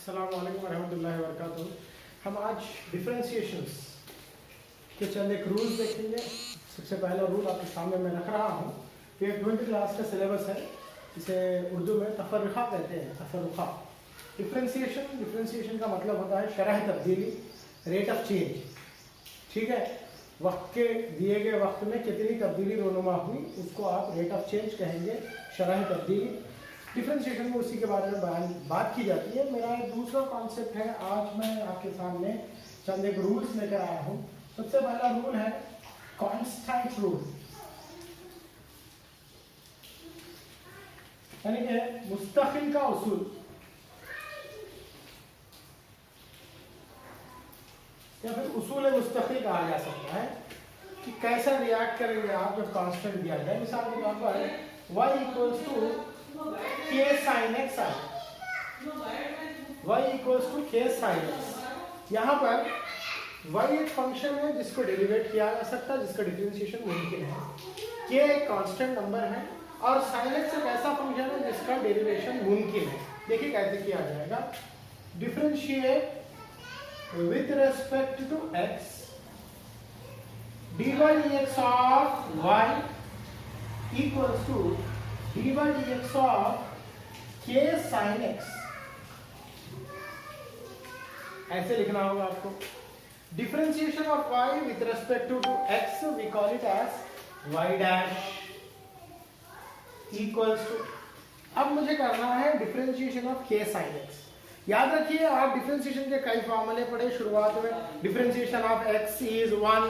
अस्सलाम वालेकुम रहमतुल्लाहि व बरकातुहू। हम आज डिफरेंशिएशंस के चंद एक रूल्स देखेंगे। सबसे पहला रूल आपके सामने मैं रख रहा हूँ। ये 20 क्लास का सिलेबस है, इसे उर्दू में तफर्रुखा कहते हैं। तफर्रुखा डिफरेंशिएशन का मतलब होता है शरह तब्दीली, रेट ऑफ चेंज। ठीक है, वक्त के दिए गए वक्त में कितनी तब्दीली रोनुमा हुई उसको आप रेट ऑफ चेंज कहेंगे, शरह तब्दीली। डिफरेंशिएशन में उसी के बारे में बात की जाती है। मेरा एक दूसरा कॉन्सेप्ट है, आज मैं आपके सामने चंद एक रूल्स लेकर आया हूँ। सबसे पहला रूल है कांस्टेंट रूल, यानी कि मुस्तकिल का उसूल, या फिर उसूल मुस्तकिल कहा जा सकता है कि कैसा रिएक्ट करेंगे आप जब कांस्टेंट दिया जाए। मिसाल के तौर पर y equals to k sin x है, y equals to k sin x। यहाँ पर y एक फंक्शन है जिसको डेरिवेट किया जा सकता है, जिसका डिफरेंशिएशन मुमकिन है। k एक कांस्टेंट नंबर है और sin x एक ऐसा फंक्शन है जिसका डेरिवेशन मुमकिन है। देखिए कैसे किया जाएगा। Differentiate with respect to x dy dx of y equals to dy dx of k sin x। ऐसे लिखना होगा आपको। Differentiation of y with respect to x we call it as y dash equals to, अब मुझे करना है differentiation of k sin x। याद रखिए, आप डिफरेंशिएशन के कई फॉर्मूले पढ़े शुरुआत में। Differentiation of x is 1,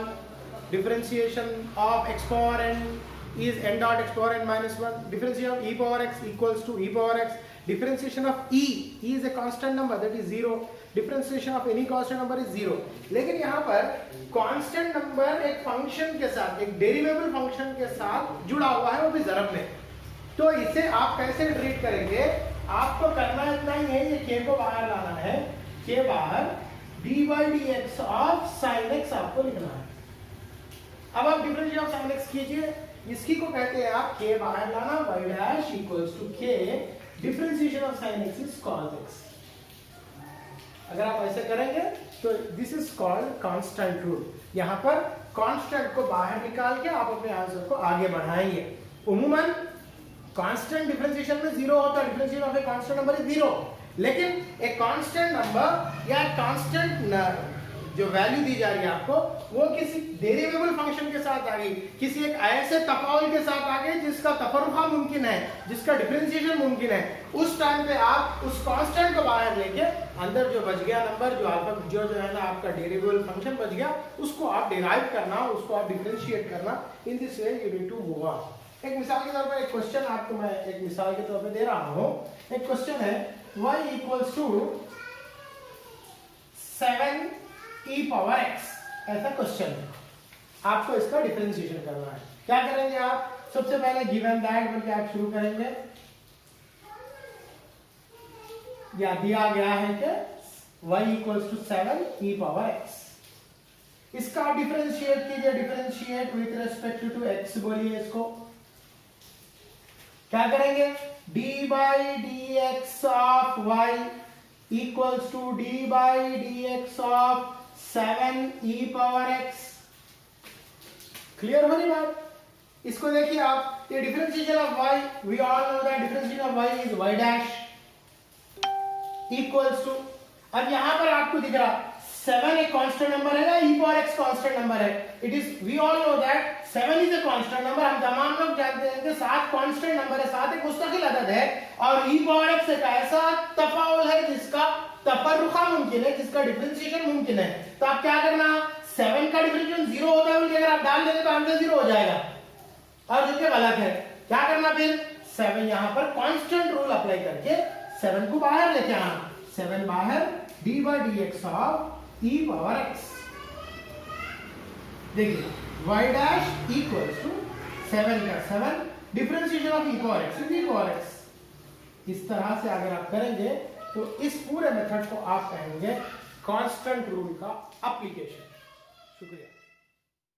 differentiation of x power n is n dot x power n minus 1, differentiation of e power x equals to e power x, differentiation of e is a constant number that is 0, differentiation of any constant number is 0। लेकिन यहाँ पर constant number एक function के साथ, एक डेरिवेबल function के साथ जुड़ा हुआ है, वो भी ज़रब में। तो इसे आप कैसे ट्रीट करेंगे? आपको करना इतना ही है, ये k को बाहर लाना है, k बाहर dy dx of sin x आपको लिखना है। अब आप डिफरेंशिएशन ऑफ sin x कीजिए, इसकी को कहते हैं आप k बाहर लाना, y dash equals to k differentiation of sin x is cos x। अगर आप ऐसे करेंगे तो this is called constant rule. यहाँ पर कांस्टेंट को बाहर निकाल के आप अपने आंसर को आगे बढ़ाएंगे। उम्मन कांस्टेंट डिफरेंशिएशन में 0 होता है, differentiation of a constant number is 0। लेकिन एक कांस्टेंट नंबर या कांस्टेंट जो वैल्यू दी जा रही है आपको, वो किसी डेरिवेबल फंक्शन के साथ आ गई, किसी एक ऐसे तफाउल के साथ आ गई जिसका तफर्रुखा मुमकिन है, जिसका डिफरेंशिएशन मुमकिन है। उस टाइम पे आप उस कांस्टेंट को बाहर लेके अंदर जो बच गया नंबर, जो है ना आपका डेरिवेबल फंक्शन बच गया, उसको आप डिराइव करना, उसको आप डिफरेंशिएट करना। In this way you need to move on. एक मिसाल के तौर पर एक क्वेश्चन आपको मैं एक मिसाल के तौर पे दे रहा हूं। एक क्वेश्चन है y equals to 7 e power x, ऐसा क्वेश्चन है। आपको इसका डिफरेंशिएशन करना है। क्या करेंगे आप? सबसे पहले गिवन दैट बोल के आप शुरू करेंगे। या दिया गया है कि y equals to 7 e power x, इसका आप डिफरेंशिएट कीजिए। Differentiate with respect to x बोलिए इसको। क्या करेंगे? d by dx of y equals to d by dx of 7 e power x। Clear हो रही बात? इसको देखिए आप, ये differentiation of y, we all know that differentiation of y is y dash equals to, अब यहां पर आपको दिख रहा 7 एक कांस्टेंट नंबर है ना, e power x constant number है। It is, we all know that 7 is a constant number। हम तमाम लोग जानते हैं कि 7 कांस्टेंट नंबर है, 7 एक मुस्तकिल अदद है, और e power x एक ऐसा तफाउल है जिसका तफर्रुखा मुमकिन है, जिसका डिफरेंशिएशन मुमकिन है। तो आप क्या करना, 7 का डिफरेंशिएशन 0 होता है, अगर आप डाल देंगे तो आंसर 0 हो जाएगा, और जो कि गलत है। क्या करना फिर? 7 यहां पर कांस्टेंट रूल अप्लाई करके 7 को बाहर लेके आना। 7 बाहर d by dx of e power x। देखिए y dash equals to 7 का 7 differentiation of e power x is e power x। इस तरह से अगर आप करेंगे तो इस पूरे मेथड को आप कहेंगे कांस्टेंट रूल का एप्लीकेशन। शुक्रिया।